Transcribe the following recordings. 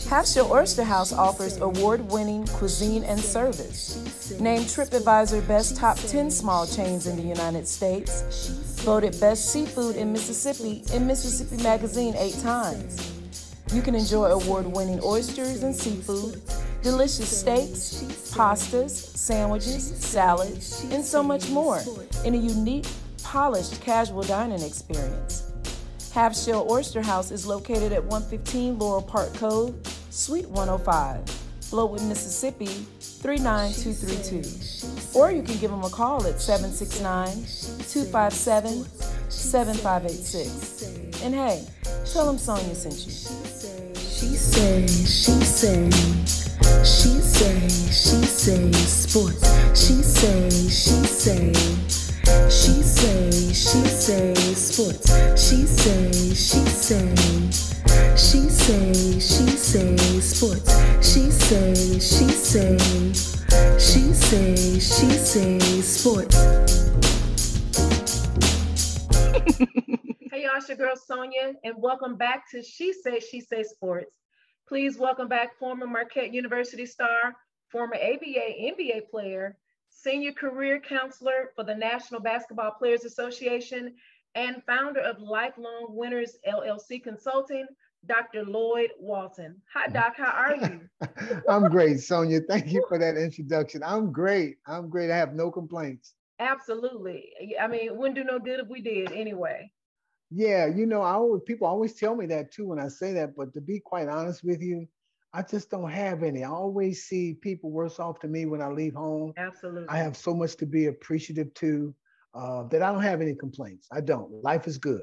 Half Shell Oyster House offers award-winning cuisine and service. Named TripAdvisor Best Top 10 Small Chains in the United States. Voted Best Seafood in Mississippi Magazine 8 times. You can enjoy award-winning oysters and seafood, delicious steaks, pastas, sandwiches, salads, and so much more in a unique, polished, casual dining experience. Half Shell Oyster House is located at 115 Laurel Park Cove, Suite 105, Flowood, Mississippi 39232. Or you can give them a call at 769-257-7586. And hey, tell them Sonia sent you. She say sports. She say sports. She say sports. She say sports. Hey y'all, it's your girl Sonia, and welcome back to She Say Sports. Please welcome back former Marquette University star, former ABA, NBA player, senior career counselor for the National Basketball Players Association, and founder of Lifelong Winners LLC Consulting, Dr. Lloyd Walton. Hi, Doc. How are you? I'm great, Sonia. Thank you for that introduction. I'm great. I have no complaints. Absolutely. I mean, it wouldn't do no good if we did anyway. Yeah, people always tell me that too when I say that, but to be quite honest with you, I just don't have any. I always see people worse off to me when I leave home. Absolutely. I have so much to be appreciative to that I don't have any complaints. I don't. Life is good.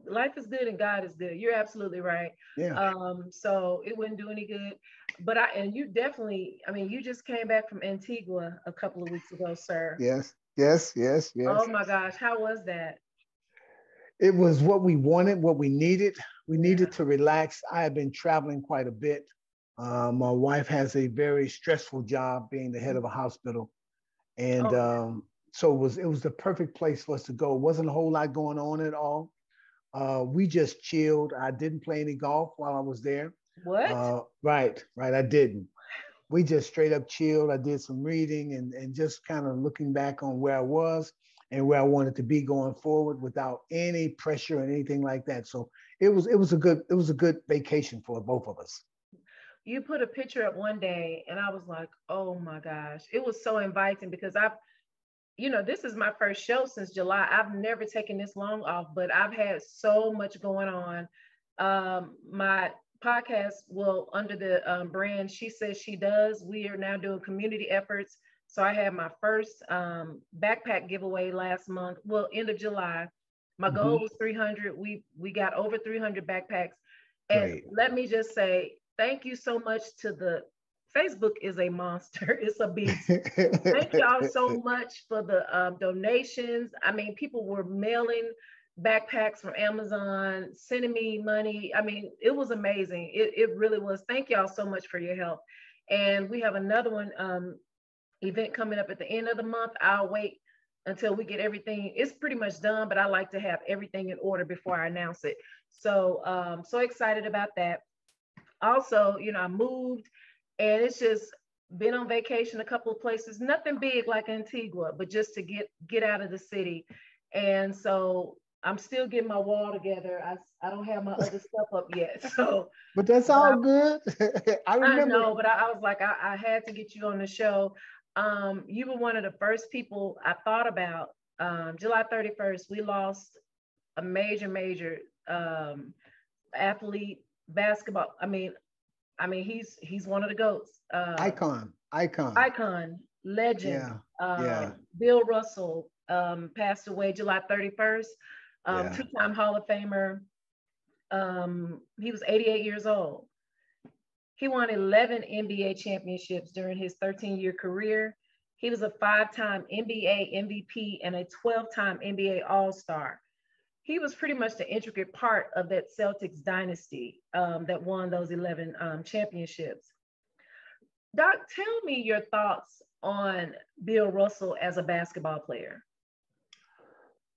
Life is good and God is good. You're absolutely right. Yeah. So it wouldn't do any good. But you just came back from Antigua a couple of weeks ago, sir. Yes. Oh my gosh, how was that? It was what we wanted, what we needed. We needed to relax. I have been traveling quite a bit. My wife has a very stressful job being the head of a hospital. And so it was the perfect place for us to go. It wasn't a whole lot going on at all. We just chilled. I didn't play any golf while I was there. What? Right. I didn't. We just straight up chilled. I did some reading and just kind of looking back on where I was and where I wanted to be going forward without any pressure or anything like that. So it was a good vacation for both of us. You put a picture up one day and I was like, oh my gosh, it was so inviting because this is my first show since July. I've never taken this long off, but I've had so much going on. My podcast, under the brand She Says She Does, we are now doing community efforts. So I had my first backpack giveaway last month, end of July. My goal was 300. We got over 300 backpacks. And let me just say, thank you so much to Facebook is a monster. It's a beast. Thank y'all so much for the donations. I mean, people were mailing backpacks from Amazon, sending me money. I mean, it was amazing. It really was. Thank y'all so much for your help. And we have another one event coming up at the end of the month. I'll wait until we get everything. It's pretty much done, but I like to have everything in order before I announce it. So so excited about that. Also, I moved and it's just been on vacation a couple of places, nothing big like Antigua, but just to get out of the city. And so I'm still getting my wall together. I don't have my other stuff up yet. So, but that's all good. I remember. I know, but I was like, I had to get you on the show. You were one of the first people I thought about. July 31st, we lost a major athlete, basketball. I mean, he's one of the GOATs. Icon, legend. Yeah. Bill Russell passed away July 31st. Two-time Hall of Famer. He was 88 years old. He won 11 NBA championships during his 13-year career. He was a 5-time NBA MVP and a 12-time NBA All-Star. He was pretty much the intricate part of that Celtics dynasty that won those 11 championships. Doc, tell me your thoughts on Bill Russell as a basketball player.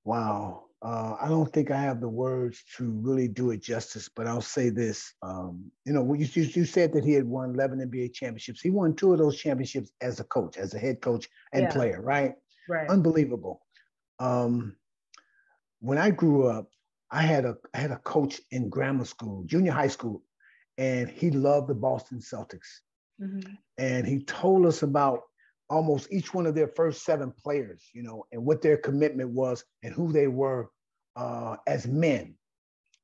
Wow. I don't think I have the words to really do it justice, but I'll say this. You said that he had won 11 NBA championships. He won 2 of those championships as a coach, as a head coach and player, right? Right. Unbelievable. When I grew up, I had a coach in grammar school, junior high school, and he loved the Boston Celtics. Mm-hmm. And he told us about almost each one of their first 7 players, and what their commitment was and who they were as men.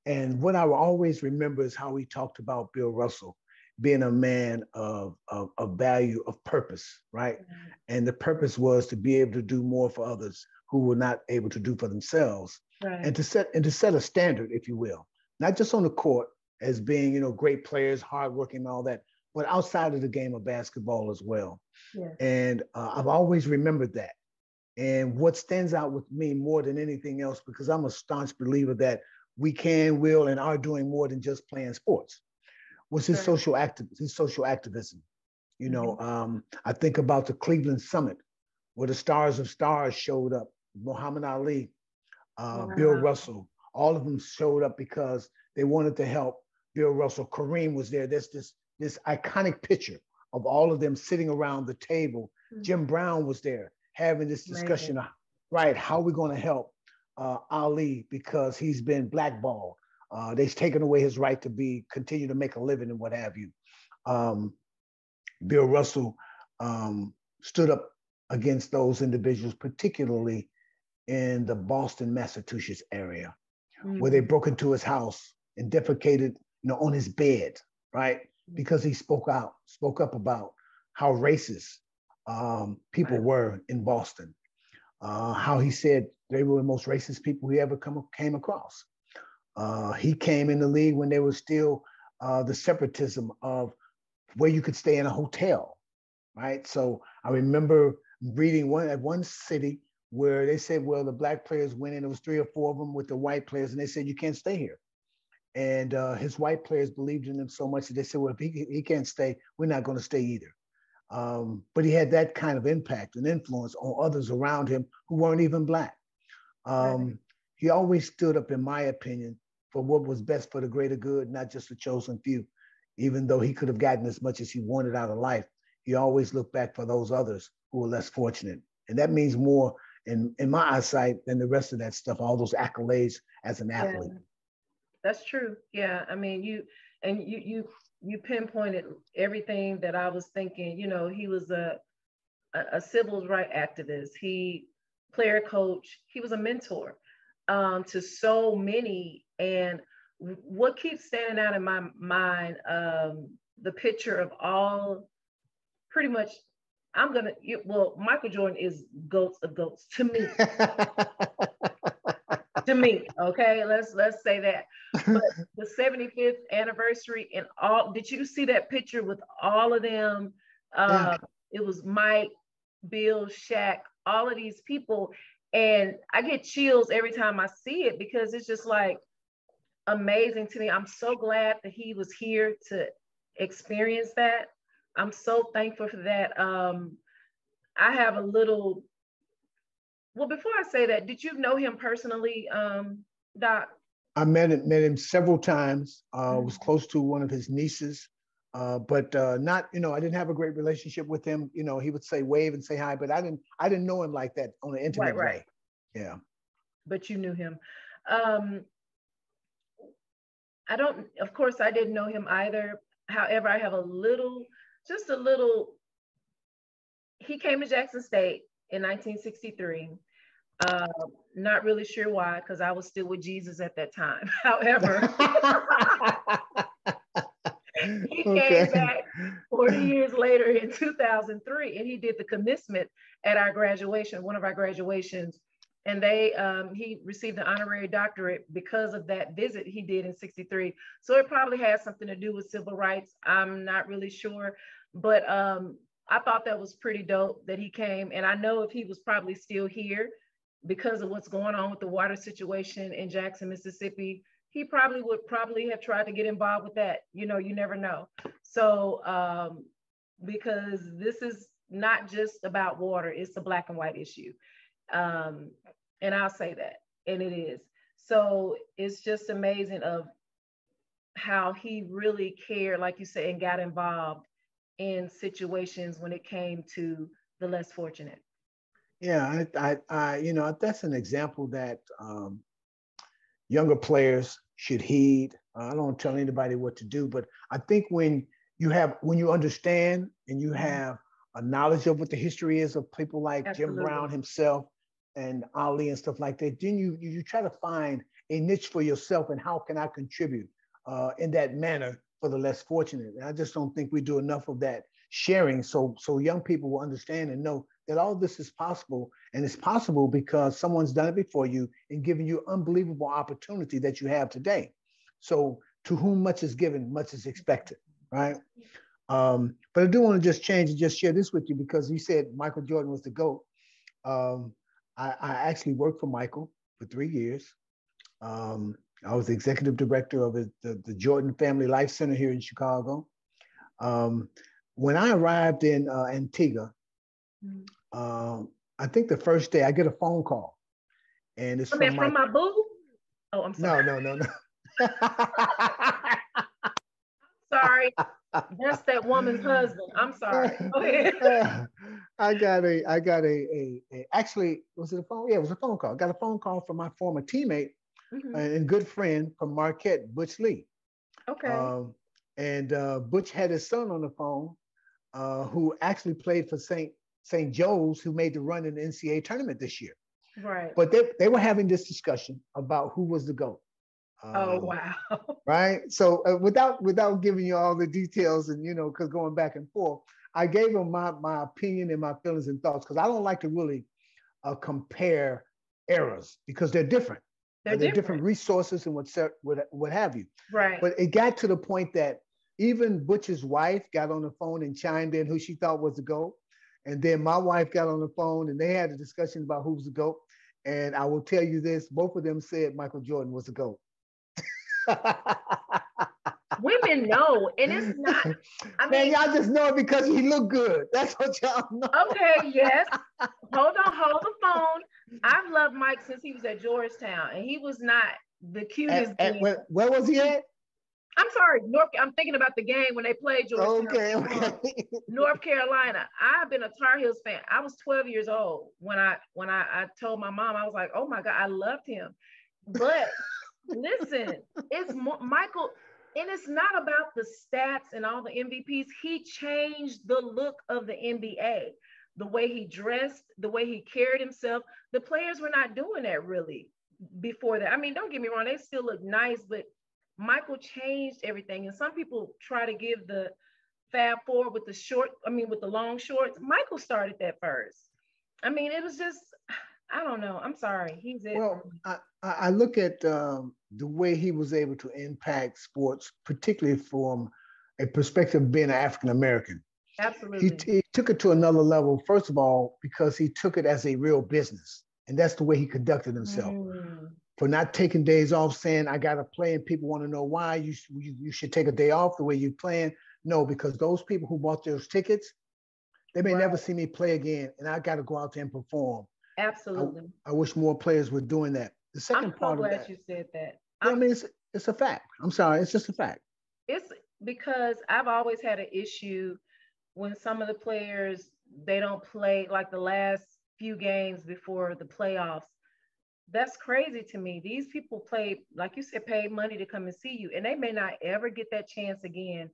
And what I will always remember is how he talked about Bill Russell being a man of value, of purpose, right? Mm-hmm. And the purpose was to be able to do more for others who were not able to do for themselves, right. and to set a standard, if you will, not just on the court as being, great players, hardworking and all that, but outside of the game of basketball as well. Yes. And I've always remembered that. And what stands out with me more than anything else, because I'm a staunch believer that we can, will, and are doing more than just playing sports, was his social activism. I think about the Cleveland Summit, where the stars of stars showed up. Muhammad Ali, Bill Russell, all of them showed up because they wanted to help Bill Russell. Kareem was there. There's this iconic picture of all of them sitting around the table. Mm-hmm. Jim Brown was there having this discussion, right? How are we going to help Ali because he's been blackballed? They've taken away his right to continue to make a living and what have you. Bill Russell stood up against those individuals, particularly in the Boston, Massachusetts area, mm-hmm. where they broke into his house and defecated, on his bed, right? Because he spoke up about how racist people were in Boston, how he said they were the most racist people he ever came across. He came in the league when there was still the separatism of where you could stay in a hotel, right? So I remember reading one city where they said, well, the black players went in, there was 3 or 4 of them with the white players, and they said, you can't stay here. And his white players believed in him so much that they said, well, if he can't stay, we're not going to stay either. But he had that kind of impact and influence on others around him who weren't even black. He always stood up, in my opinion, for what was best for the greater good, not just the chosen few. Even though he could have gotten as much as he wanted out of life, he always looked back for those others who were less fortunate. And that means more in my eyesight than the rest of that stuff, all those accolades as an athlete. That's true. Yeah. I mean, you pinpointed everything that I was thinking. He was a civil rights activist. He player coach. He was a mentor to so many. And what keeps standing out in my mind, the picture of all pretty much, Michael Jordan is GOATs of GOATs to me. To me, okay, let's say that. But the 75th anniversary and all, did you see that picture with all of them? It was Mike, Bill, Shaq, all of these people. And I get chills every time I see it because it's just like amazing to me. I'm so glad that he was here to experience that. I'm so thankful for that. I have a little, well, before I say that, did you know him personally, Doc? I met him several times. Was close to one of his nieces, but not, I didn't have a great relationship with him. He would say wave and say hi, but I didn't know him like that on an intimate way. Yeah. But you knew him. Of course, I didn't know him either. However, I have just a little, he came to Jackson State in 1963. Not really sure why, because I was still with Jesus at that time. However, he came back 40 years later in 2003, and he did the commencement at our graduation, one of our graduations. And he received an honorary doctorate because of that visit he did in 63. So it probably has something to do with civil rights. I'm not really sure, but I thought that was pretty dope that he came. And I know if he was probably still here because of what's going on with the water situation in Jackson, Mississippi, he would have tried to get involved with that. You never know. So because this is not just about water, it's a black and white issue. And I'll say that, and it is. So it's just amazing of how he really cared, like you said, and got involved in situations when it came to the less fortunate. Yeah, that's an example that younger players should heed. I don't tell anybody what to do, but I think when you understand and you have a knowledge of what the history is of people like Absolutely. Jim Brown himself and Ali and stuff like that, then you try to find a niche for yourself and how can I contribute in that manner for the less fortunate. And I just don't think we do enough of that sharing, so young people will understand and know that all this is possible, and it's possible because someone's done it before you and given you unbelievable opportunity that you have today. So to whom much is given, much is expected, right? But I do want to just change and just share this with you because you said Michael Jordan was the GOAT. I actually worked for Michael for 3 years. I was the executive director of the Jordan Family Life Center here in Chicago. When I arrived in Antigua, I think the first day I get a phone call, and it's from my boo. Oh, I'm sorry. No. Sorry, that's that woman's husband. I'm sorry. Go ahead. I got a actually, was it a phone? Yeah, it was a phone call. I got a phone call from my former teammate and good friend from Marquette, Butch Lee. Okay. And Butch had his son on the phone, who actually played for St. Joe's, who made the run in the NCAA tournament this year. Right. But they were having this discussion about who was the GOAT. Oh, wow. Right. So without giving you all the details and, because going back and forth, I gave him my opinion and my feelings and thoughts, because I don't like to really compare eras because they're different. They're different resources and what have you. Right. But it got to the point that even Butch's wife got on the phone and chimed in who she thought was the GOAT. And then my wife got on the phone and they had a discussion about who was the GOAT. And I will tell you this, both of them said Michael Jordan was the GOAT. Women know, and it's not. Man, y'all just know it because he looked good. That's what y'all know. Okay, yes. Hold the phone. I've loved Mike since he was at Georgetown, and he was not the cutest. Where was he at? I'm sorry, I'm thinking about the game when they played Georgetown. Okay. North Carolina. I've been a Tar Heels fan. I was 12 years old when I told my mom. I was like, oh my God, I loved him. But listen, it's Michael, and it's not about the stats and all the MVPs. He changed the look of the NBA, the way he dressed, the way he carried himself. The players were not doing that really before that. I mean, don't get me wrong, they still look nice, but Michael changed everything. And some people try to give the Fab Four with the long shorts. Michael started that first. I mean, it was just, I don't know. I'm sorry. He's it. Well, I look at the way he was able to impact sports, particularly from a perspective of being an African-American. Absolutely. He took it to another level, first of all, because he took it as a real business. And that's the way he conducted himself. For not taking days off, saying, I got to play, and people want to know why you should take a day off the way you're playing. No, because those people who bought those tickets, they may never see me play again, and I got to go out there and perform. Absolutely. I wish more players were doing that. The second part of that. I'm so glad you said that. I mean, it's a fact. I'm sorry, it's just a fact. It's because I've always had an issue when some of the players, they don't play like the last few games before the playoffs. That's crazy to me. These people play, like you said, paid money to come and see you, and they may not ever get that chance again.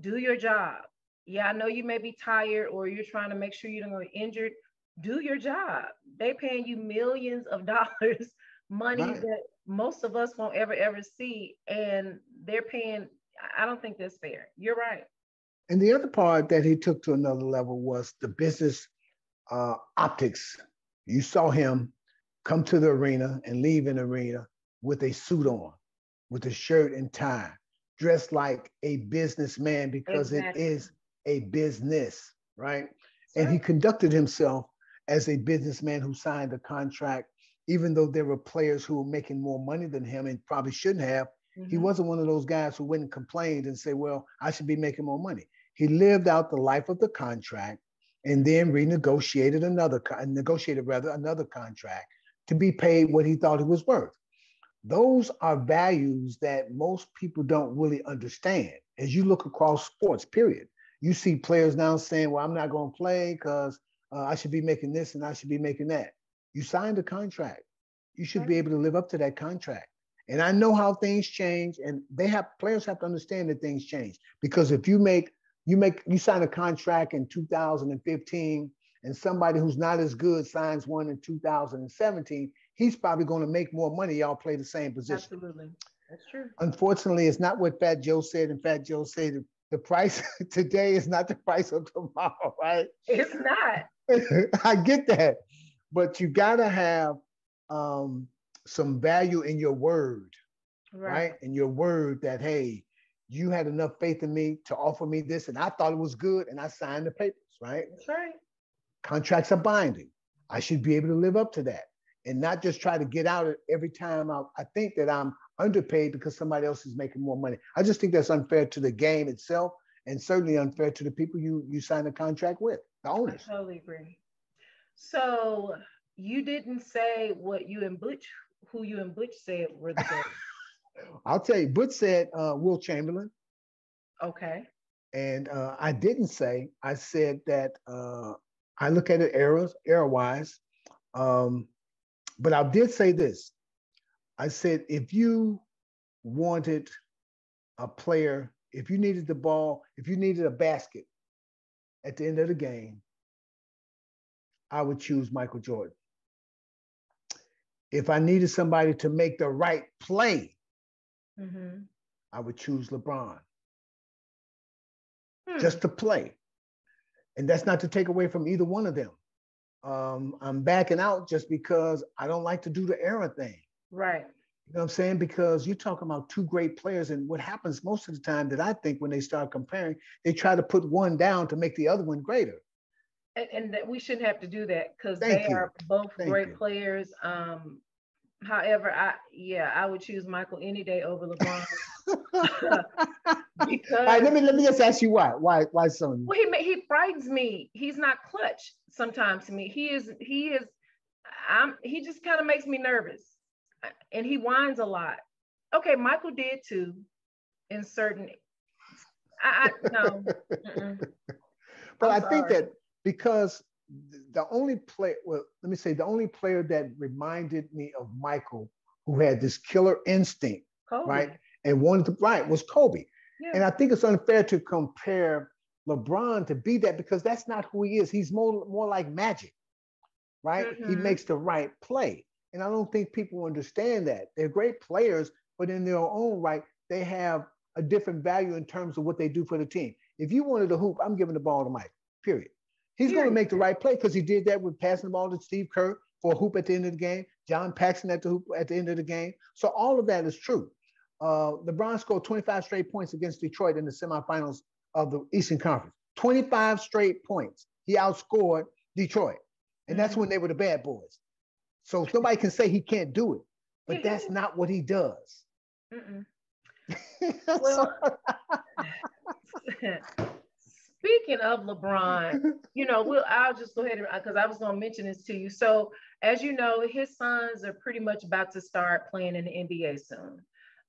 Do your job. Yeah, I know you may be tired or you're trying to make sure you don't get injured. Do your job. They paying you millions of dollars, money that most of us won't ever see, and they're paying. I don't think that's fair. You're right. And the other part that he took to another level was the business optics. You saw him come to the arena and leave an arena with a suit on, with a shirt and tie, dressed like a businessman because it is a business, right? Sure. And he conducted himself as a businessman who signed a contract, even though there were players who were making more money than him and probably shouldn't have. He wasn't one of those guys who went and complained and say, well, I should be making more money. He lived out the life of the contract and then negotiated another contract to be paid what he thought he was worth. Those are values that most people don't really understand. As you look across sports, period, you see players now saying, well, I'm not going to play because I should be making this and I should be making that. You signed a contract. You should be able to live up to that contract. And I know how things change, and players have to understand that things change. Because if you sign a contract in 2015 and somebody who's not as good signs one in 2017, he's probably going to make more money. Y'all play the same position. Absolutely. That's true. Unfortunately, it's not what Fat Joe said. And Fat Joe said the price today is not the price of tomorrow, right? It's not. I get that. But you got to have some value in your word, right? In your word that, hey, you had enough faith in me to offer me this, and I thought it was good, and I signed the papers, right? That's right. Contracts are binding. I should be able to live up to that and not just try to get out every time I think that I'm underpaid because somebody else is making more money. I just think that's unfair to the game itself, and certainly unfair to the people you sign a contract with, the owners. I totally agree. So you didn't say what you and Butch, who you and Butch said were the best. I'll tell you, Butch said Wilt Chamberlain. Okay. And I didn't say, I said that I look at it era-wise. But I did say this. I said, if you wanted a player, if you needed the ball, if you needed a basket at the end of the game, I would choose Michael Jordan. If I needed somebody to make the right play, I would choose LeBron. Just to play. And that's not to take away from either one of them. I'm backing out just because I don't like to do the era thing. Right. You know what I'm saying? Because you're talking about two great players, and what happens most of the time that I think when they start comparing, they try to put one down to make the other one greater. And that we shouldn't have to do that because they are both great players. However, I would choose Michael any day over LeBron. Because, all right, let me just ask you why. Why so? Well, he frightens me. He's not clutch sometimes to me. He just kind of makes me nervous, and he whines a lot. Okay, Michael did too, in certain. No. But I think that because the only player, the only player that reminded me of Michael, who had this killer instinct, Kobe. right, and wanted to was Kobe. Yeah. And I think it's unfair to compare LeBron to be that because that's not who he is. He's more like Magic, right? He makes the right play. And I don't think people understand that. They're great players, but in their own right, they have a different value in terms of what they do for the team. If you wanted to hoop, I'm giving the ball to Mike, period. He's going to make the right play because he did that with passing the ball to Steve Kerr for a hoop at the end of the game, John Paxson at the hoop at the end of the game. So all of that is true. LeBron scored 25 straight points against Detroit in the semifinals of the Eastern Conference. 25 straight points. He outscored Detroit. And that's when they were the bad boys. So nobody can say he can't do it. But that's not what he does. Well, speaking of LeBron, I'll just go ahead because I was going to mention this to you. So as you know, his sons are pretty much about to start playing in the NBA soon.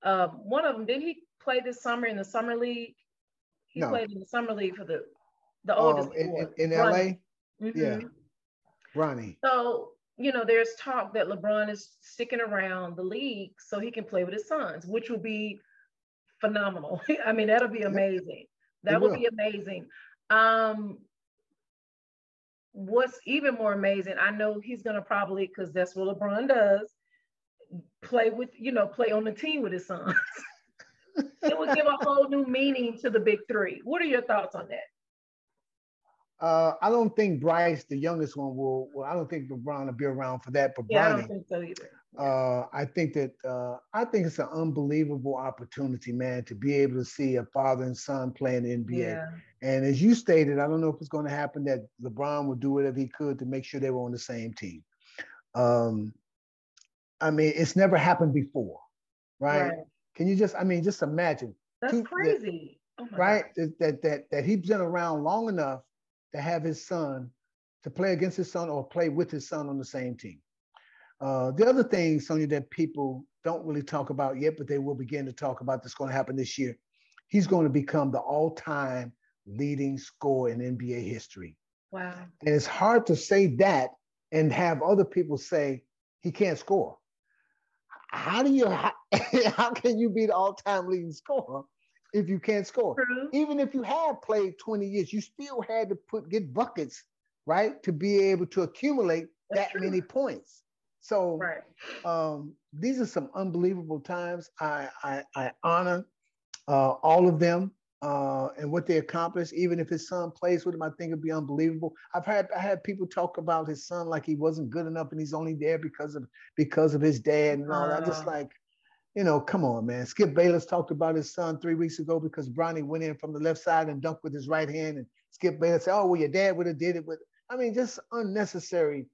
One of them, didn't he play this summer in the summer league? He played in the summer league for the oldest boy. In LA? Yeah. Ronnie. So, there's talk that LeBron is sticking around the league so he can play with his sons, which will be phenomenal. I mean, that'll be amazing. That would be amazing. What's even more amazing, I know he's going to probably, because that's what LeBron does, play on the team with his sons. It would give a whole new meaning to the big three. What are your thoughts on that? I don't think Bryce, the youngest one, I don't think LeBron will be around for that. But I don't think so either. I think it's an unbelievable opportunity, man, to be able to see a father and son playing the NBA. Yeah. And as you stated, I don't know if it's going to happen that LeBron would do whatever he could to make sure they were on the same team. I mean, it's never happened before, right? Can you just imagine? That's crazy. Right? That he's been around long enough to have his son, to play against his son or play with his son on the same team. The other thing, Sonia, that people don't really talk about yet, but they will begin to talk about that's going to happen this year. He's going to become the all-time leading scorer in NBA history. Wow. And it's hard to say that and have other people say he can't score. How can you be the all-time leading scorer if you can't score? True. Even if you have played 20 years, you still had to get buckets, right? To be able to accumulate that many points. So these are some unbelievable times. I honor all of them and what they accomplished. Even if his son plays with him, I think it'd be unbelievable. I had people talk about his son like he wasn't good enough and he's only there because of his dad and all that. Just like, come on, man. Skip Bayless talked about his son 3 weeks ago because Bronny went in from the left side and dunked with his right hand, and Skip Bayless said, "Oh, well, your dad would have did it with." I mean, just unnecessary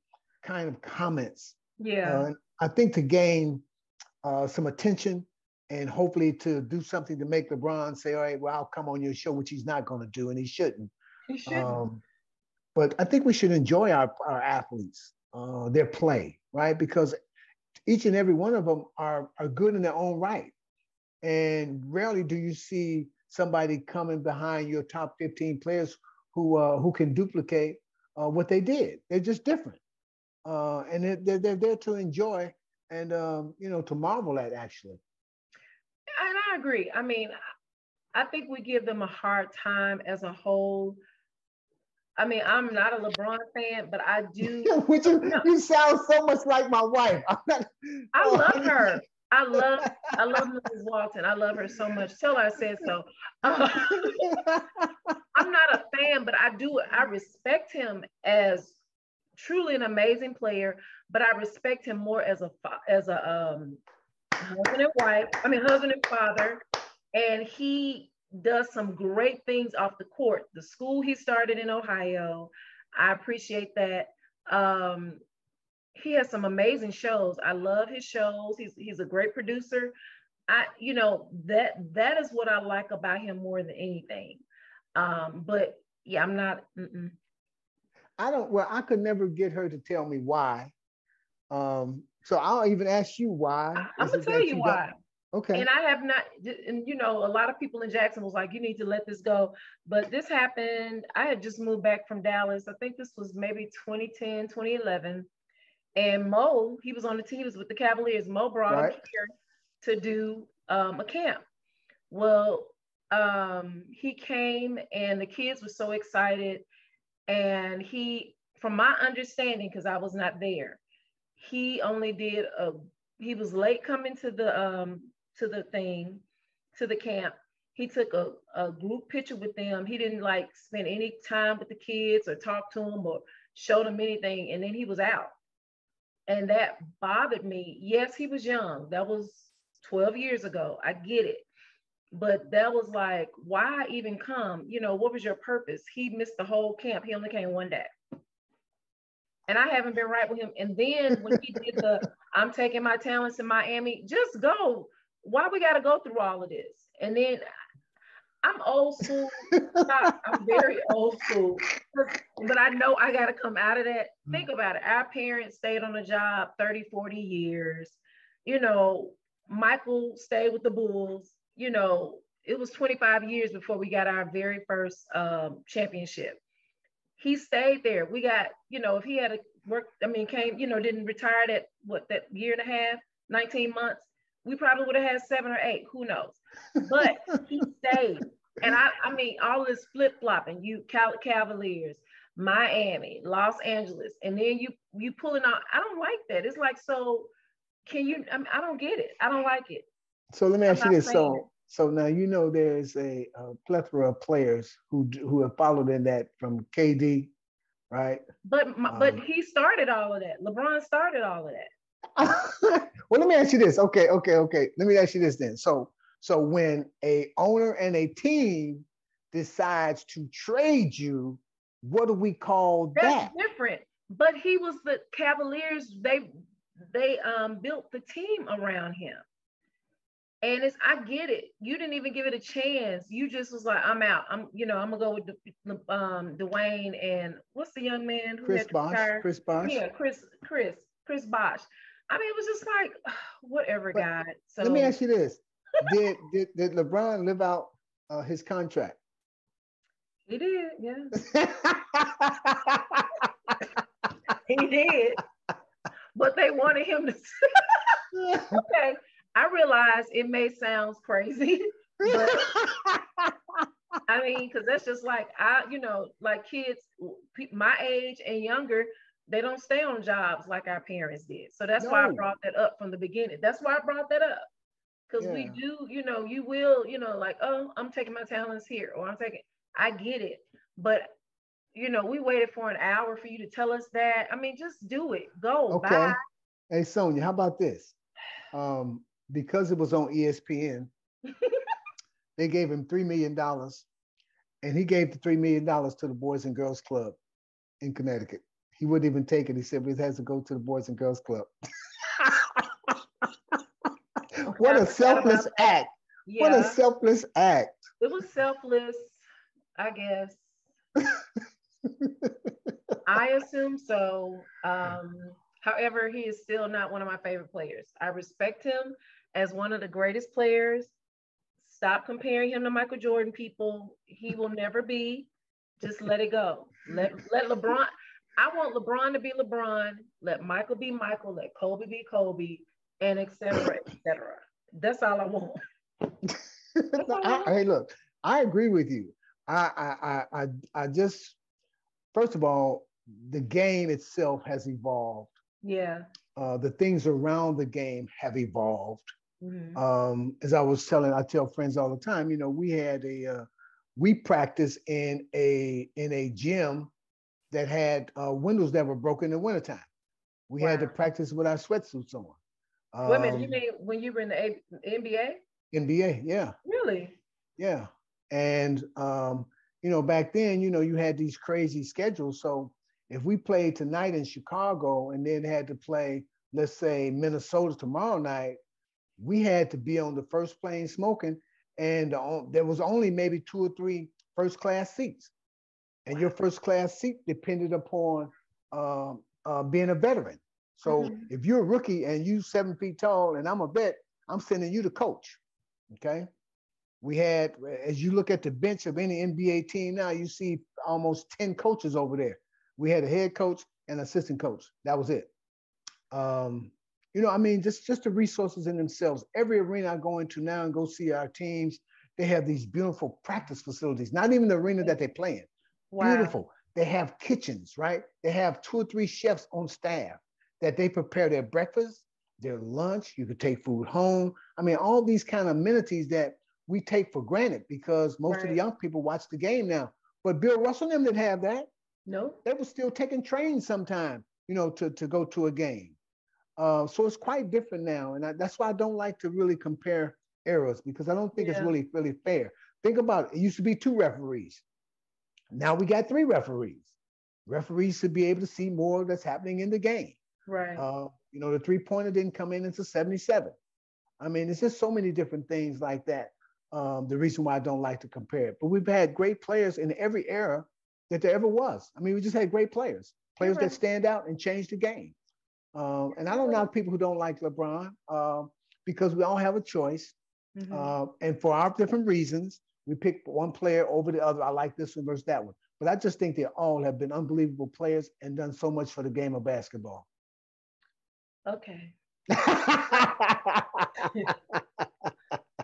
kind of comments. Yeah. I think to gain some attention and hopefully to do something to make LeBron say, all right, well, I'll come on your show, which he's not going to do, and he shouldn't. He shouldn't. But I think we should enjoy our athletes, their play, right? Because each and every one of them are good in their own right. And rarely do you see somebody coming behind your top 15 players who can duplicate what they did. They're just different. And they're there to enjoy and, to marvel at, actually. And I agree. I mean, I think we give them a hard time as a whole. I mean, I'm not a LeBron fan, but I do. You sound so much like my wife. I love her. I love Mrs. Walton. I love her so much. Tell her I said so. I'm not a fan, but I respect him as truly an amazing player, but I respect him more as a husband and father, and he does some great things off the court. The school he started in Ohio, I appreciate that. He has some amazing shows. I love his shows. He's a great producer. That is what I like about him more than anything. But yeah, I'm not. I could never get her to tell me why. So I'll even ask you why. I'm gonna tell you why. Okay. And I have not, and a lot of people in Jackson was like, you need to let this go. But this happened, I had just moved back from Dallas. I think this was maybe 2010, 2011. And Mo, he was on the team, he was with the Cavaliers. Mo brought him here to do a camp. Well, he came and the kids were so excited. And he, from my understanding, because I was not there, he only did he was late coming to the camp. He took a group picture with them. He didn't spend any time with the kids or talk to them or show them anything. And then he was out. And that bothered me. Yes, he was young. That was 12 years ago. I get it. But that was like, why even come? What was your purpose? He missed the whole camp. He only came one day. And I haven't been right with him. And then when he did I'm taking my talents in Miami, just go. Why we got to go through all of this? And then I'm old school. I'm very old school. But I know I got to come out of that. Think about it. Our parents stayed on the job 30, 40 years. Michael stayed with the Bulls. It was 25 years before we got our very first championship. He stayed there. We got, if he had didn't retire that year and a half, 19 months, we probably would have had 7 or 8, who knows? But he stayed. And I mean, all this flip-flopping, Cavaliers, Miami, Los Angeles, and then you pulling out, I don't like that. It's like, so can you, I don't get it. I don't like it. So let me ask you this. So now, there's a plethora of players who have followed in that from KD, right? But he started all of that. LeBron started all of that. Well, let me ask you this. Okay. Let me ask you this then. So when a owner and a team decides to trade you, what do we call that? That's different. But he was the Cavaliers. They built the team around him. And I get it. You didn't even give it a chance. You just was like, I'm out. I'm gonna go with Dwayne and what's the young man who Chris Bosh. Yeah, Chris Bosh. I mean, it was just like, whatever, But God. let me So ask you this: Did LeBron live out his contract? he did, yeah, he did. But they wanted him to. Okay, I realize it may sound crazy, but I mean, because that's just like like kids my age and younger, they don't stay on jobs like our parents did. So that's why I No. brought that up from the beginning. That's why I brought that up. Because we Yeah. do, you will, like, oh, I'm taking my talents here, or I get it. But we waited for an hour for you to tell us that. I mean, just do it. Go. Bye. Okay. Hey, Sonia, how about this? Because it was on ESPN, they gave him $3 million, and he gave the $3 million to the Boys and Girls Club in Connecticut. He wouldn't even take it. He said, "It has to go to the Boys and Girls Club." What a selfless act. Yeah. What a selfless act. It was selfless, I guess. I assume so. However, he is still not one of my favorite players. I respect him as one of the greatest players. Stop comparing him to Michael Jordan, people. He will never be. Just let it go. Let LeBron. I want LeBron to be LeBron. Let Michael be Michael. Let Kobe be Kobe, and et cetera, et cetera. That's all I want. Hey, look, I agree with you. I just, first of all, the game itself has evolved. Yeah. The things around the game have evolved. Mm-hmm. As I tell friends all the time, we practiced in a gym that had windows that were broken in the wintertime. We had to practice with our sweatsuits on. Wait a minute, you mean when you were in the NBA? NBA, yeah. Really? Yeah. And, back then, you had these crazy schedules. So if we played tonight in Chicago and then had to play, let's say, Minnesota tomorrow night, we had to be on the first plane smoking. And there was only maybe 2 or 3 first class seats. And your first class seat depended upon being a veteran. So if you're a rookie and you 7 feet tall and I'm a vet, I'm sending you to coach. Okay. We had, as you look at the bench of any NBA team now, you see almost 10 coaches over there. We had a head coach and assistant coach. That was it. Just the resources in themselves. Every arena I go into now and go see our teams, they have these beautiful practice facilities, not even the arena that they play in. Wow. Beautiful. They have kitchens, right? They have 2 or 3 chefs on staff that they prepare their breakfast, their lunch. You could take food home. I mean, all these kind of amenities that we take for granted because most of the young people watch the game now. But Bill Russell and them didn't have that. No. They were still taking trains sometime, to go to a game. So it's quite different now. And that's why I don't like to really compare eras because I don't think it's really, really fair. Think about it. It used to be 2 referees. Now we got 3 referees. Referees should be able to see more that's happening in the game. Right. The 3-pointer didn't come in until 77. I mean, it's just so many different things like that. The reason why I don't like to compare it. But we've had great players in every era that there ever was. I mean, we just had great players that stand out and change the game. And I don't knock people who don't like LeBron because we all have a choice. And for our different reasons, we pick one player over the other. I like this one versus that one. But I just think they all have been unbelievable players and done so much for the game of basketball. Okay.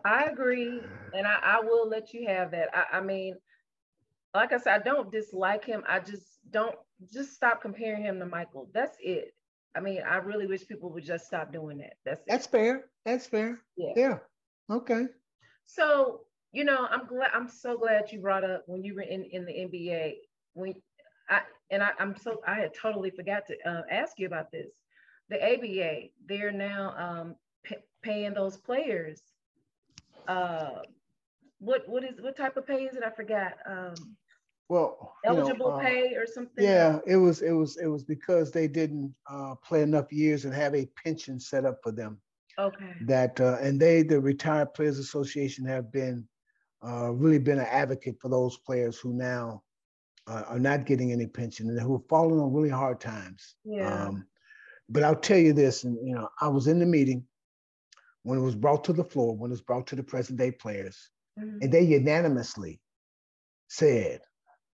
I agree. And I will let you have that. I mean, like I said, I don't dislike him. I just stop comparing him to Michael. That's it. I mean, I really wish people would just stop doing that. That's fair. That's fair. Yeah. Okay. So, I'm so glad you brought up when you were in the NBA. I had totally forgot to ask you about this. The ABA, they're now paying those players. What type of pay is it? I forgot. Eligible pay or something. Yeah, it was because they didn't play enough years and have a pension set up for them. Okay. That and the Retired Players Association have been really been an advocate for those players who now are not getting any pension and who have fallen on really hard times. Yeah. But I'll tell you this, and I was in the meeting when it was brought to the floor, when it was brought to the present day players, and they unanimously said,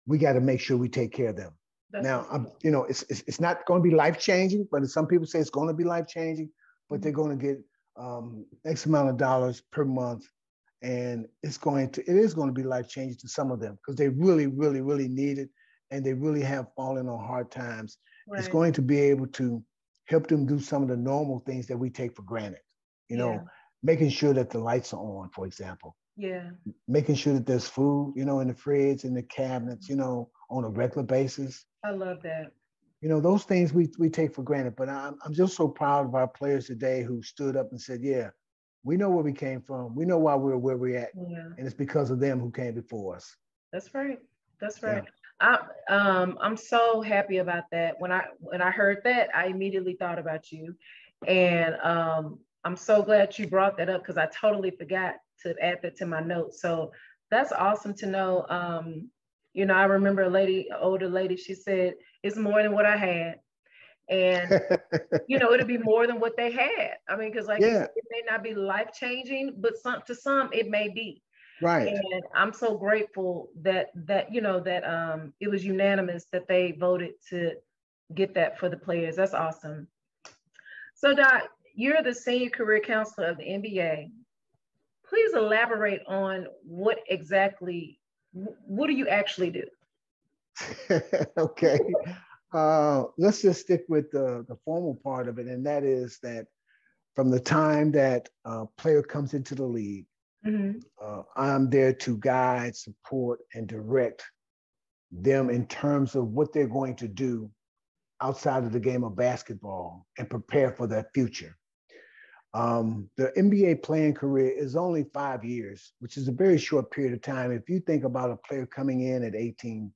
we got to make sure we take care of them. It's not going to be life changing, but some people say it's going to be life changing, but they're going to get X amount of dollars per month. And it is going to be life changing to some of them because they really, really, really need it. And they really have fallen on hard times. Right. It's going to be able to help them do some of the normal things that we take for granted. Making sure that the lights are on, for example. Yeah. Making sure that there's food, in the fridge, in the cabinets, on a regular basis. I love that. Those things we take for granted. But I'm just so proud of our players today who stood up and said, yeah, we know where we came from. We know why we're where we're at. Yeah. And it's because of them who came before us. That's right. That's right. Yeah. I'm so happy about that. When I heard that, I immediately thought about you. And I'm so glad you brought that up because I totally forgot to add that to my notes. So that's awesome to know. I remember older lady, she said, it's more than what I had. And, it'll be more than what they had. I mean, because it may not be life-changing, but to some, it may be. Right. And I'm so grateful that it was unanimous that they voted to get that for the players. That's awesome. So Doc, you're the senior career counselor of the NBA. Please elaborate on what do you actually do? Okay. Let's just stick with the formal part of it. And that is that from the time that a player comes into the league, I'm there to guide, support, and direct them in terms of what they're going to do outside of the game of basketball and prepare for their future. The NBA playing career is only 5 years, which is a very short period of time. If you think about a player coming in at 18,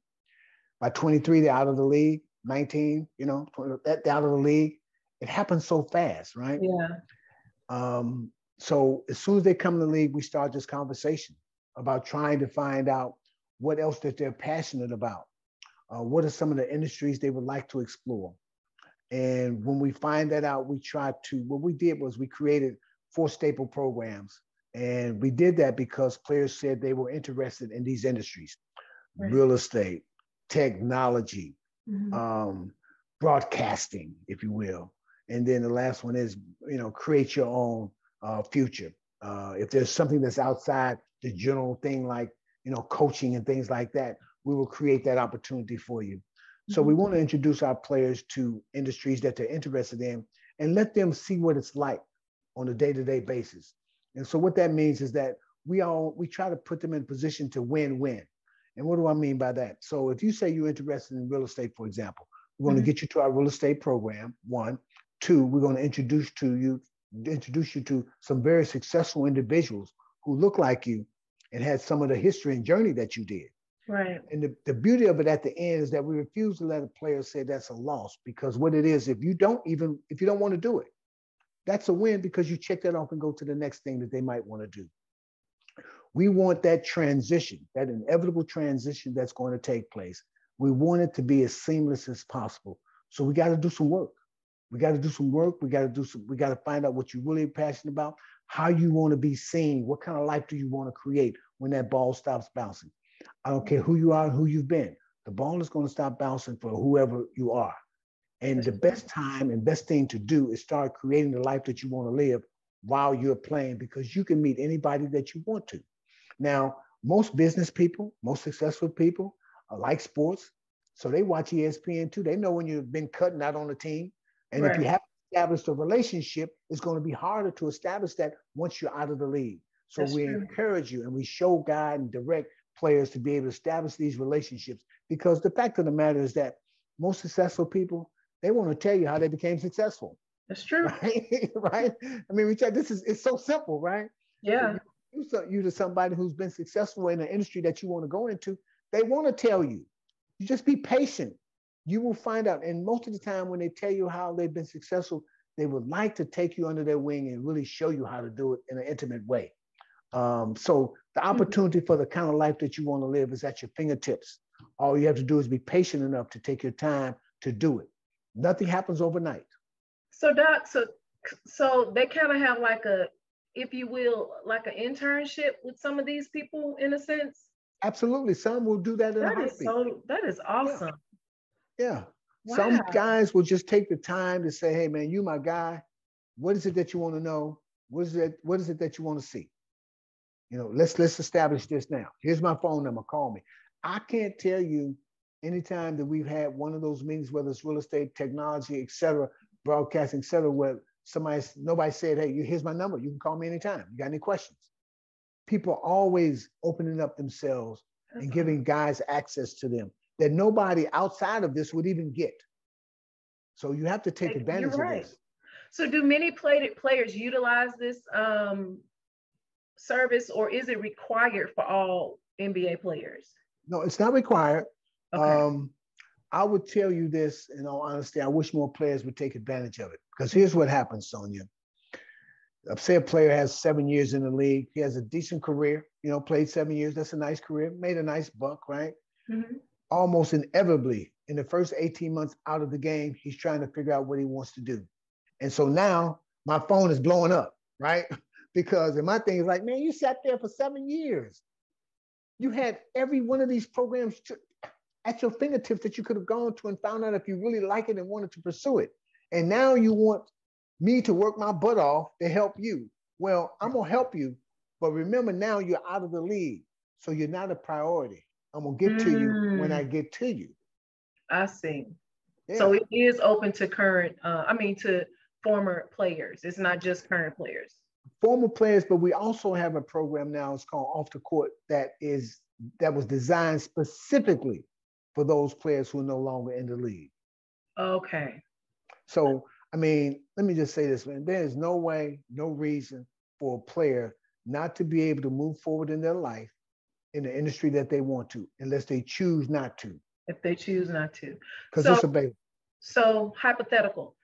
by 23, they're out of the league, 19, they're out of the league. It happens so fast, right? Yeah. So as soon as they come in the league, we start this conversation about trying to find out what else that they're passionate about. What are some of the industries they would like to explore? And when we find that out, what we did was we created 4 staple programs. And we did that because players said they were interested in these industries, right. Real estate, technology, broadcasting, if you will. And then the last one is, create your own future. If there's something that's outside the general thing, like, coaching and things like that, we will create that opportunity for you. So we want to introduce our players to industries that they're interested in and let them see what it's like on a day-to-day basis. And so what that means is that we try to put them in a position to win-win. And what do I mean by that? So if you say you're interested in real estate, for example, we're going to get you to our real estate program, 1. 2, we're going to introduce you to some very successful individuals who look like you and had some of the history and journey that you did. Right. And the beauty of it at the end is that we refuse to let a player say that's a loss, because what it is, if you don't want to do it, that's a win because you check that off and go to the next thing that they might want to do. We want that transition, that inevitable transition that's going to take place. We want it to be as seamless as possible. So we got to do some work. We got to find out what you're really passionate about, how you want to be seen, what kind of life do you want to create when that ball stops bouncing. I don't care who you are and who you've been. The ball is going to stop bouncing for whoever you are. And the best time and best thing to do is start creating the life that you want to live while you're playing, because you can meet anybody that you want to. Now, most business people, most successful people like sports. So they watch ESPN too. They know when you've been cutting out on the team. And if you haven't established a relationship, it's going to be harder to establish that once you're out of the league. So we encourage you and we show, guide, and direct players to be able to establish these relationships, because the fact of the matter is that most successful people, they want to tell you how they became successful. That's true. Right? Right? I mean, it's so simple, right? Yeah. You to somebody who's been successful in the industry that you want to go into, they want to tell you. You just be patient. You will find out. And most of the time when they tell you how they've been successful, they would like to take you under their wing and really show you how to do it in an intimate way. So the opportunity for the kind of life that you want to live is at your fingertips. All you have to do is be patient enough to take your time to do it. Nothing happens overnight. So Doc, so they kind of have like a, if you will, like an internship with some of these people in a sense. Absolutely. Some will do that in a heartbeat. That is awesome. Yeah. Wow. Some guys will just take the time to say, hey man, you my guy. What is it that you want to know? What is it that you want to see? You know, let's establish this now. Here's my phone number. Call me. I can't tell you anytime that we've had one of those meetings, whether it's real estate, technology, et cetera, broadcasting, et cetera, where nobody said, hey, here's my number. You can call me anytime. You got any questions? People are always opening up themselves and giving guys access to them that nobody outside of this would even get. So you have to take advantage of this. So do many players utilize this service, or is it required for all NBA players? No, it's not required. Okay. I would tell you this, in all honesty, I wish more players would take advantage of it. Because here's what happens, Sonia. Say a player has 7 years in the league. He has a decent career, you know, played 7 years. That's a nice career, made a nice buck, right? Mm-hmm. Almost inevitably, in the first 18 months out of the game, he's trying to figure out what he wants to do. And so now my phone is blowing up, right? Because my thing is like, man, you sat there for 7 years. You had every one of these programs at your fingertips that you could have gone to and found out if you really like it and wanted to pursue it. And now you want me to work my butt off to help you. Well, I'm going to help you, but remember now you're out of the league. So you're not a priority. I'm going to get to you when I get to you. I see. Yeah. So it is open to to former players. It's not just current players. Former players, but we also have a program now. It's called Off the Court that was designed specifically for those players who are no longer in the league. Okay. So, I mean, let me just say this, man. There is no way, no reason for a player not to be able to move forward in their life in the industry that they want to, unless they choose not to. If they choose not to. Because it's available. So, hypothetical.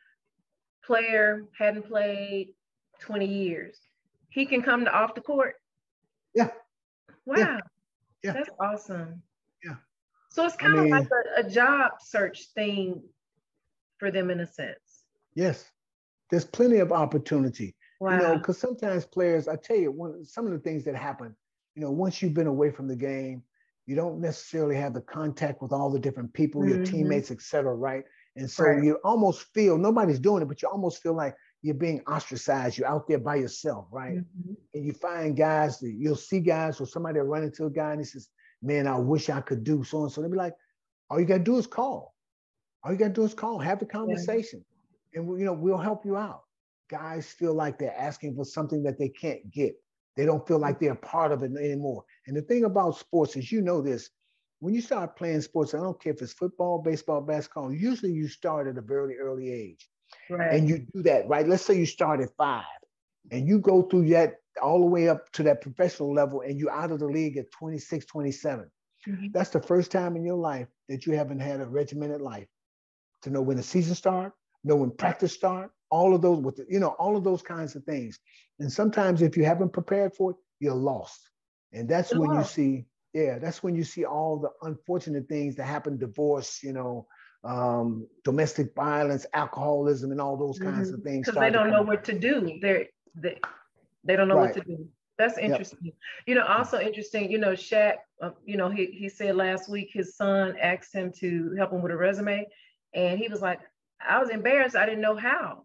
Player hadn't played 20 years. He can come to Off the Court? Yeah. Wow. Yeah. That's awesome. Yeah. So it's kind of like a job search thing for them in a sense. Yes. There's plenty of opportunity. Wow. You know, because sometimes players, I tell you, some of the things that happen, you know, once you've been away from the game, you don't necessarily have the contact with all the different people, your teammates, et cetera, right? And so you almost feel, nobody's doing it, but you almost feel like you're being ostracized. You're out there by yourself, right? Mm-hmm. And you find guys that you'll see guys or somebody will run into a guy and he says, man, I wish I could do so and so. They'll be like, all you got to do is call. All you got to do is call, have the conversation. Yeah. And, you know, we'll help you out. Guys feel like they're asking for something that they can't get. They don't feel like they're a part of it anymore. And the thing about sports is, you know this, when you start playing sports, I don't care if it's football, baseball, basketball, usually you start at a very early age. Right. And you do that, right? Let's say you start at 5 and you go through that all the way up to that professional level and you're out of the league at 26, 27. Mm-hmm. That's the first time in your life that you haven't had a regimented life to know when the season starts, know when practice starts, all of those, all of those kinds of things. And sometimes if you haven't prepared for it, you're lost. And that's when you see, that's when you see all the unfortunate things that happen, divorce, domestic violence, alcoholism, and all those kinds of things. Because they don't know what to do. They don't know what to do. That's interesting. Yep. Also interesting, Shaq, he said last week his son asked him to help him with a resume. And he was like, I was embarrassed. I didn't know how.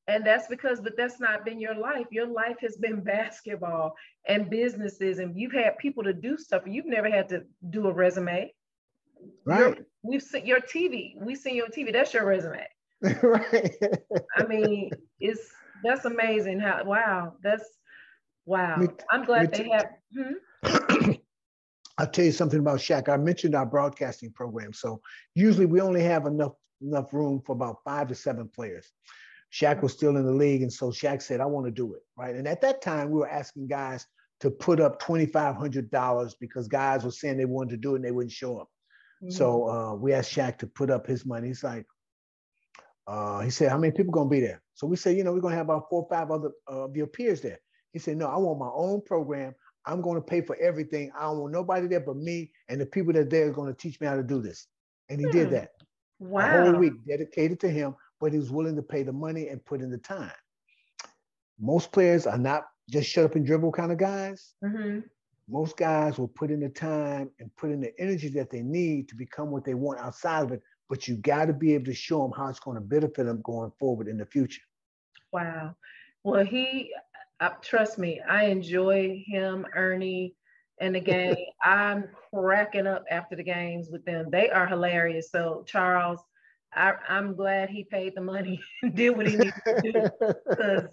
And that's but that's not been your life. Your life has been basketball and businesses, and you've had people to do stuff. You've never had to do a resume. Right. We've seen your TV. We've seen your TV. That's your resume. Right. I mean, that's amazing. Wow. I'm glad they have. I'll tell you something about Shaq. I mentioned our broadcasting program. So usually we only have enough room for about 5 to 7 players. Shaq was still in the league. And so Shaq said, I want to do it. Right. And at that time, we were asking guys to put up $2,500 because guys were saying they wanted to do it and they wouldn't show up. Mm-hmm. So we asked Shaq to put up his money. He's like, he said, how many people going to be there? So we said, we're going to have about 4 or 5 other of your peers there. He said, no, I want my own program. I'm going to pay for everything. I don't want nobody there but me, and the people that are there are going to teach me how to do this. And he did that. Wow. A whole week dedicated to him. but he was willing to pay the money and put in the time. Most players are not just shut up and dribble kind of guys. Mm-hmm. Most guys will put in the time and put in the energy that they need to become what they want outside of it. But you got to be able to show them how it's going to benefit them going forward in the future. Wow. Well, trust me, I enjoy him, Ernie, and the gang. I'm cracking up after the games with them. They are hilarious. So, Charles, I'm glad he paid the money and did what he needed to do, because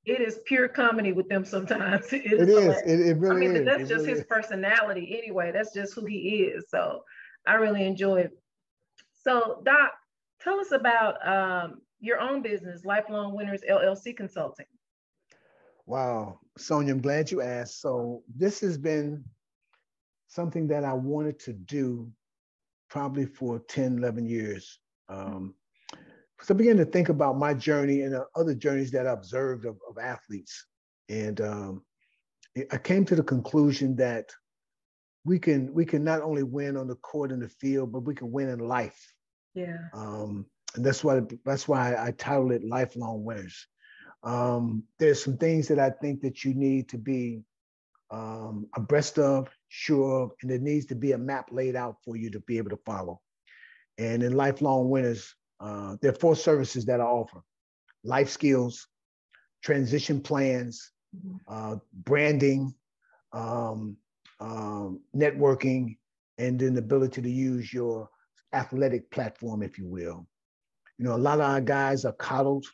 it is pure comedy with them sometimes. It is. It really is. That's just his personality anyway. That's just who he is. So I really enjoy it. So, Doc, tell us about your own business, Lifelong Winners LLC Consulting. Wow, Sonia, I'm glad you asked. So this has been something that I wanted to do probably for 10, 11 years. So I began to think about my journey and other journeys that I observed of athletes. And I came to the conclusion that we can not only win on the court and the field, but we can win in life. Yeah. And that's why I titled it Lifelong Winners. There's some things that I think that you need to be abreast of, sure of, and there needs to be a map laid out for you to be able to follow. And in Lifelong Winners, there are 4 services that I offer: life skills, transition plans, branding, networking, and then the ability to use your athletic platform, if you will. You know, a lot of our guys are coddled,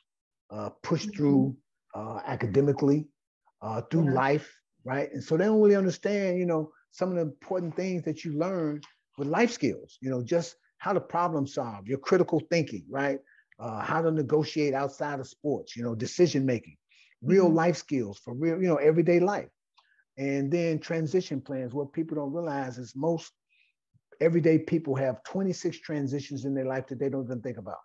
pushed through academically, through life, right? And so they don't really understand, you know, some of the important things that you learn with life skills, you know, just how to problem solve, your critical thinking, right? How to negotiate outside of sports, you know, decision making, real life skills for real, you know, everyday life. And then transition plans. What people don't realize is most everyday people have 26 transitions in their life that they don't even think about.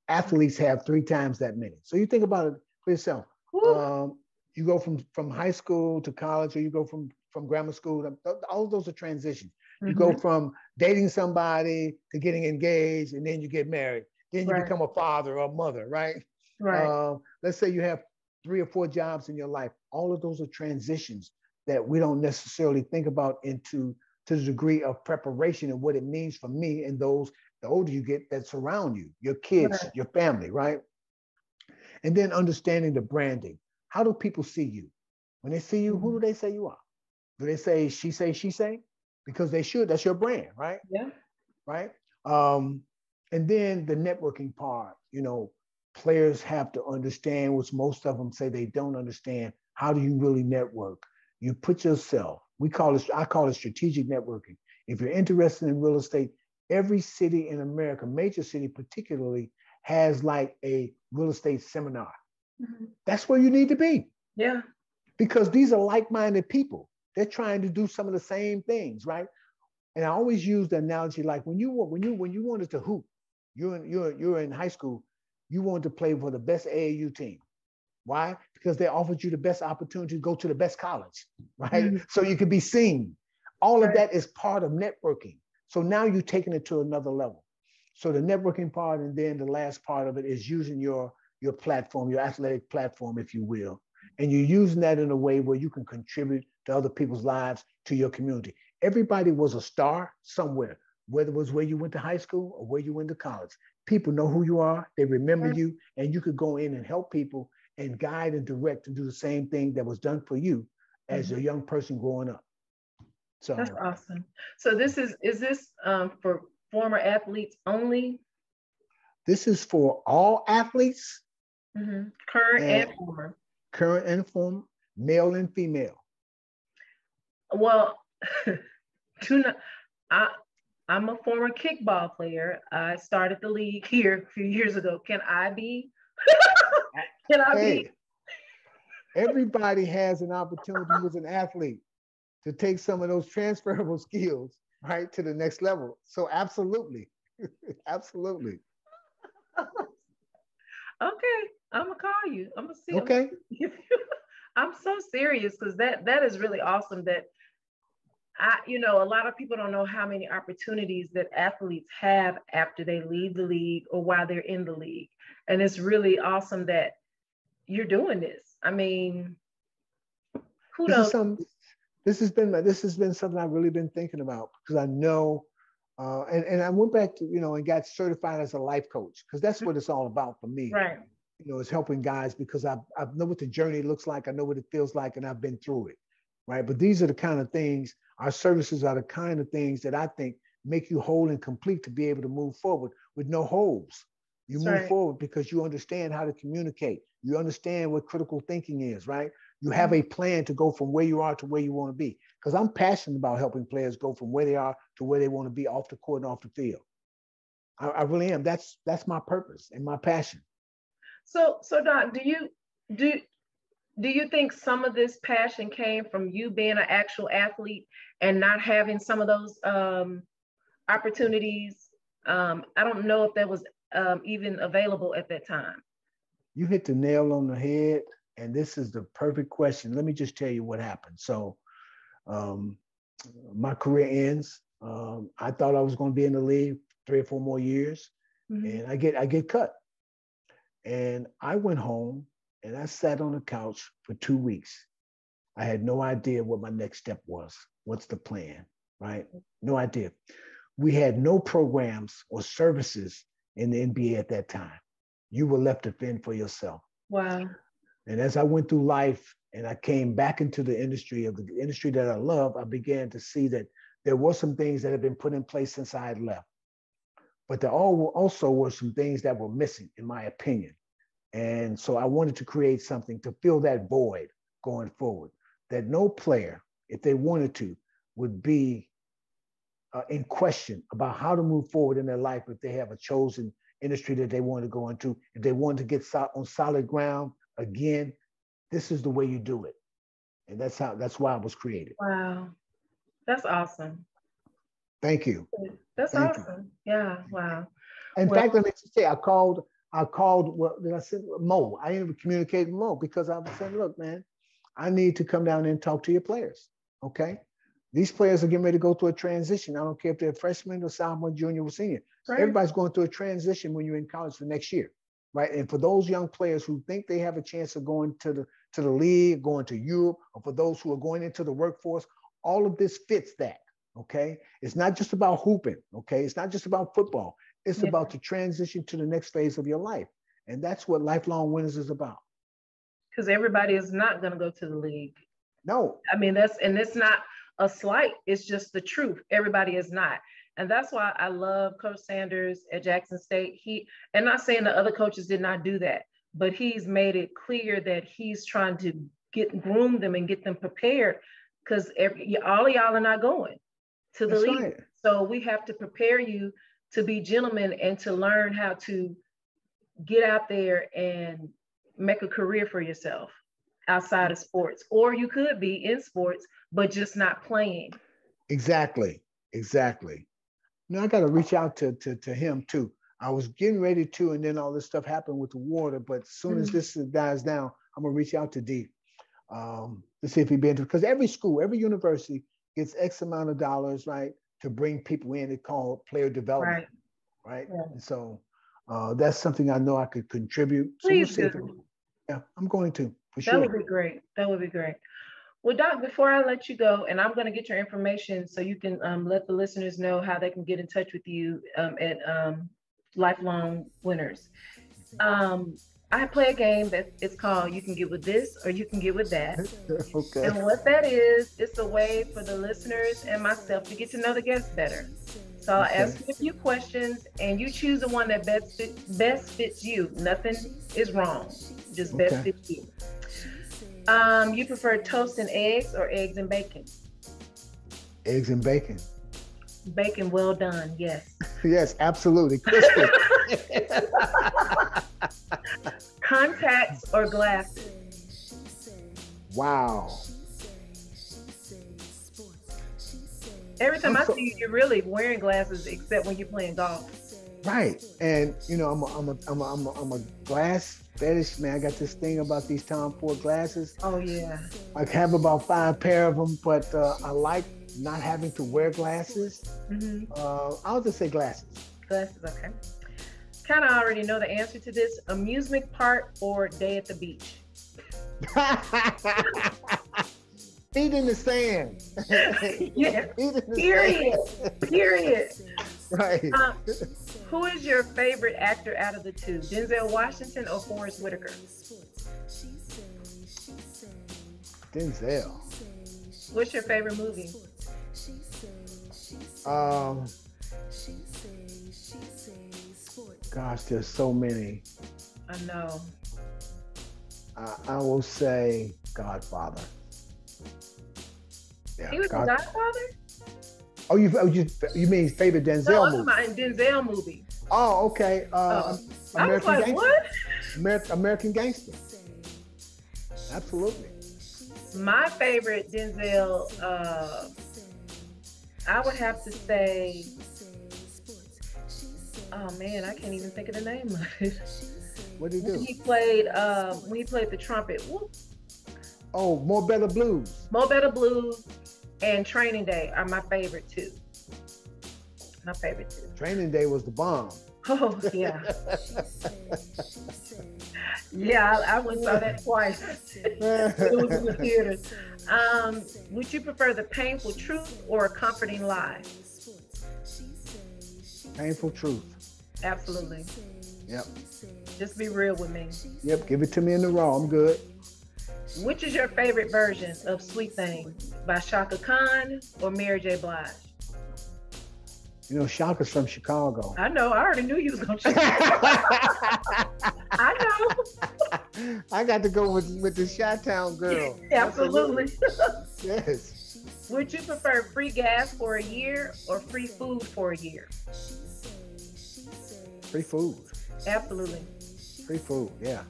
Athletes have 3 times that many. So you think about it for yourself. You go from high school to college, or you go from grammar school. All of those are transitions. You go from dating somebody to getting engaged, and then you get married. Then you become a father or a mother, right? Right. Let's say you have 3 or 4 jobs in your life. All of those are transitions that we don't necessarily think about to the degree of preparation and what it means for me and those, the older you get, that surround you, your kids, your family, right? And then understanding the branding. How do people see you? When they see you, who do they say you are? Do they say, she say? Because they should. That's your brand, right? Yeah. Right? And then the networking part, you know, players have to understand, which most of them say they don't understand. How do you really network? You put yourself, I call it strategic networking. If you're interested in real estate, every city in America, major city particularly, has like a real estate seminar. That's where you need to be. Yeah. Because these are like-minded people. They're trying to do some of the same things, right? And I always use the analogy like when you wanted to hoop, you're in high school, you wanted to play for the best AAU team. Why? Because they offered you the best opportunity to go to the best college, right? So you could be seen. All of that is part of networking. So now you're taking it to another level. So the networking part, and then the last part of it is using your platform, your athletic platform, if you will. And you're using that in a way where you can contribute to other people's lives, to your community. Everybody was a star somewhere, whether it was where you went to high school or where you went to college. People know who you are, they remember you, and you could go in and help people and guide and direct and do the same thing that was done for you as a young person growing up. So that's awesome. So this is this for former athletes only? This is for all athletes. Current and former. Current and former, male and female. Well, I'm a former kickball player. I started the league here a few years ago. Can I be? Everybody has an opportunity who's an athlete to take some of those transferable skills, right, to the next level. So absolutely, absolutely. Okay, I'm gonna call you. I'm gonna see. Okay. I'm so serious because that is really awesome. That a lot of people don't know how many opportunities that athletes have after they leave the league or while they're in the league. And it's really awesome that you're doing this. I mean, kudos. This has been something I've really been thinking about, because I know, and I went back to, and got certified as a life coach, because that's what it's all about for me. Right. It's helping guys, because I know what the journey looks like. I know what it feels like, and I've been through it. Right. But these are the kind of things, our services are the kind of things that I think make you whole and complete to be able to move forward with no holes. You move forward because you understand how to communicate. You understand what critical thinking is, right? You have a plan to go from where you are to where you want to be. Because I'm passionate about helping players go from where they are to where they want to be, off the court and off the field. I really am. That's my purpose and my passion. So Doc, do you think some of this passion came from you being an actual athlete and not having some of those opportunities? I don't know if that was even available at that time. You hit the nail on the head, and this is the perfect question. Let me just tell you what happened. So my career ends. I thought I was going to be in the league 3 or 4 more years, and I get cut. And I went home and I sat on the couch for 2 weeks. I had no idea what my next step was. What's the plan, right? No idea. We had no programs or services in the NBA at that time. You were left to fend for yourself. Wow. And as I went through life and I came back into the industry that I love, I began to see that there were some things that had been put in place since I had left. But there also were some things that were missing, in my opinion. And so I wanted to create something to fill that void going forward, that no player, if they wanted to, would be in question about how to move forward in their life if they have a chosen industry that they want to go into. If they want to get on solid ground, again, this is the way you do it. And that's why it was created. Wow. That's awesome. Thank you. That's awesome. Yeah. Wow. In fact, let me just say, I called, I said, Mo. I ended up communicating with Mo because I was saying, look, man, I need to come down and talk to your players. Okay. These players are getting ready to go through a transition. I don't care if they're freshmen or sophomore, junior, or senior. Right. Everybody's going through a transition when you're in college for next year. Right. And for those young players who think they have a chance of going to the league, going to Europe, or for those who are going into the workforce, all of this fits that. Okay. It's not just about hooping. Okay. It's not just about football. It's about the transition to the next phase of your life. And that's what Lifelong Winners is about. Because everybody is not going to go to the league. No. I mean, it's not a slight. It's just the truth. Everybody is not. And that's why I love Coach Sanders at Jackson State. And not saying the other coaches did not do that, but he's made it clear that he's trying to groom them and get them prepared, because all of y'all are not going to the league. Right. So we have to prepare you to be gentlemen and to learn how to get out there and make a career for yourself outside of sports. Or you could be in sports, but just not playing. Exactly. Now I got to reach out to him too. I was getting ready to, and then all this stuff happened with the water. But as soon as this dies down, I'm going to reach out to D to see if he'd be interested. Because every school, every university gets X amount of dollars, right, to bring people in. It's called player development, right? Yeah. And so that's something I know I could contribute. So Please do. Yeah, I'm going to, for sure. That would be great. That would be great. Well, Doc, before I let you go, and I'm going to get your information so you can let the listeners know how they can get in touch with you at Lifelong Winners. I play a game that it's called You Can Get With This or You Can Get With That. Okay. And what that is, it's a way for the listeners and myself to get to know the guests better. So I'll ask you a few questions and you choose the one that best fits you. Nothing is wrong, just best fits you. You prefer toast and eggs or eggs and bacon? Eggs and bacon. Bacon well done, yes. Yes, absolutely. Crispy. Contacts or glasses? Wow. Every time I see you, you're really wearing glasses, except when you're playing golf. Right, and I'm a glass fetish, man. I got this thing about these Tom Ford glasses. Oh yeah. I have about 5 pair of them, but I like not having to wear glasses. I'll just say glasses. Glasses, okay. Kind of already know the answer to this. Amusement park or day at the beach? Feet in the sand. Yeah. Period. Right. Who is your favorite actor out of the two? Denzel Washington or Forrest Whitaker? Denzel. What's your favorite movie? Gosh, there's so many. I know. I will say Godfather. Yeah, He was the Godfather? Oh, you mean favorite Denzel movie? My Denzel movie. Oh, okay. I was like, Gangster. what? American Gangster. Absolutely. My favorite Denzel, I would have to say, oh man, I can't even think of the name of it. What did he do? When he played the trumpet. Whoop. Oh, More Better Blues. More Better Blues and Training Day are my favorite too. My favorite too. Training Day was the bomb. Oh yeah. Yeah, I went and saw that twice. It was in the theater. Would you prefer the painful truth or a comforting lie? Painful truth. Absolutely. Yep. Just be real with me. Yep, give it to me in the raw. I'm good. Which is your favorite version of Sweet Thing, by Shaka Khan or Mary J. Blige? You know, Shaka's from Chicago. I know. I already knew you was gonna choose. I know. I got to go with the Chi-Town girl. Absolutely. Yes. Would you prefer free gas for a year or free food for a year? Free food. Absolutely. Free food, yeah.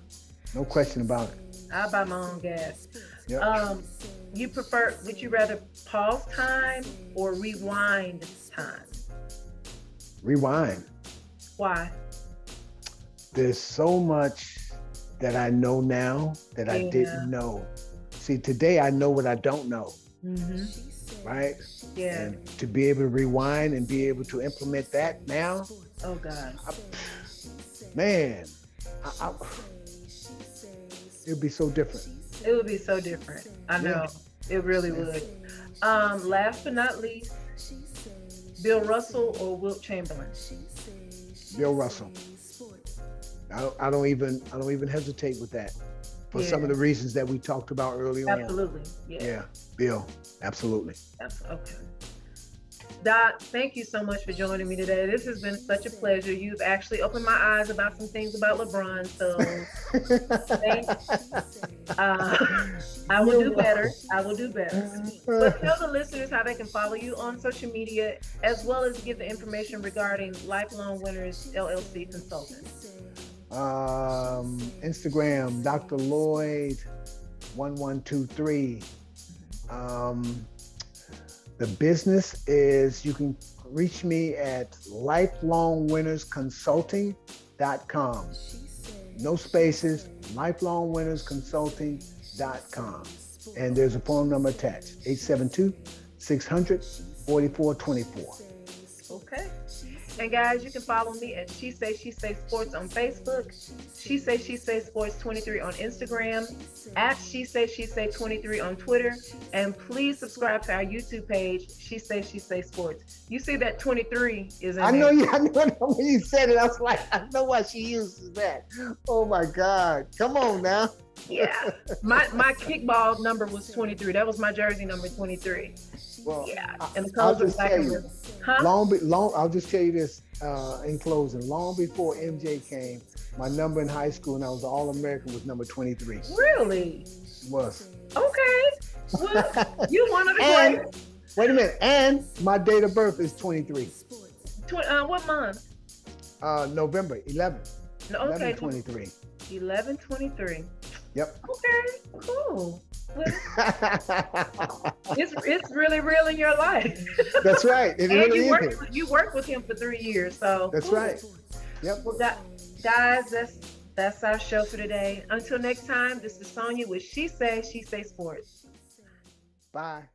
No question about it. I buy my own gas. Yep. Would you rather pause time or rewind time? Rewind. Why? There's so much that I know now that I didn't know. See, today I know what I don't know. Right? Yeah. And to be able to rewind and be able to implement that now. Oh God. Man, it would be so different. It would be so different. I know. It really would. Last but not least, Bill Russell or Wilt Chamberlain? Bill Russell. I don't even hesitate with that. For some of the reasons that we talked about earlier on. Absolutely. Yeah. Bill. Absolutely. Okay. Doc, thank you so much for joining me today. This has been such a pleasure. You've actually opened my eyes about some things about LeBron. So I will do better. But tell the listeners how they can follow you on social media, as well as give the information regarding Lifelong Winners LLC Consulting. Instagram, Dr. Lloyd 1123. The business is, you can reach me at lifelongwinnersconsulting.com. No spaces, lifelongwinnersconsulting.com. And there's a phone number attached, 872-600-4424. Okay. And guys, you can follow me at She Say Sports on Facebook, She Say Sports 23 on Instagram, at She Say 23 on Twitter, and please subscribe to our YouTube page, She Say Sports. You see that 23 is in I there. know when you said it, I was like, I know why she uses that. Oh my God. Come on now. Yeah. My kickball number was 23. That was my jersey number 23. Well, yeah. And the colors was black and red. I'll just tell you this in closing. Long before MJ came, my number in high school, and I was the All-American, was number 23. Really? Was. Okay. Well, you one of the greats. Wait a minute. And my date of birth is 23. What month? November 11th. No, okay. 11/23. 11/23. Yep. Okay, cool. Well, it's really real in your life. That's right. It really is. You worked with him for 3 years, so. That's right. Yep. Well, guys, that's our show for today. Until next time, this is Sonia with She Say Sports. Bye.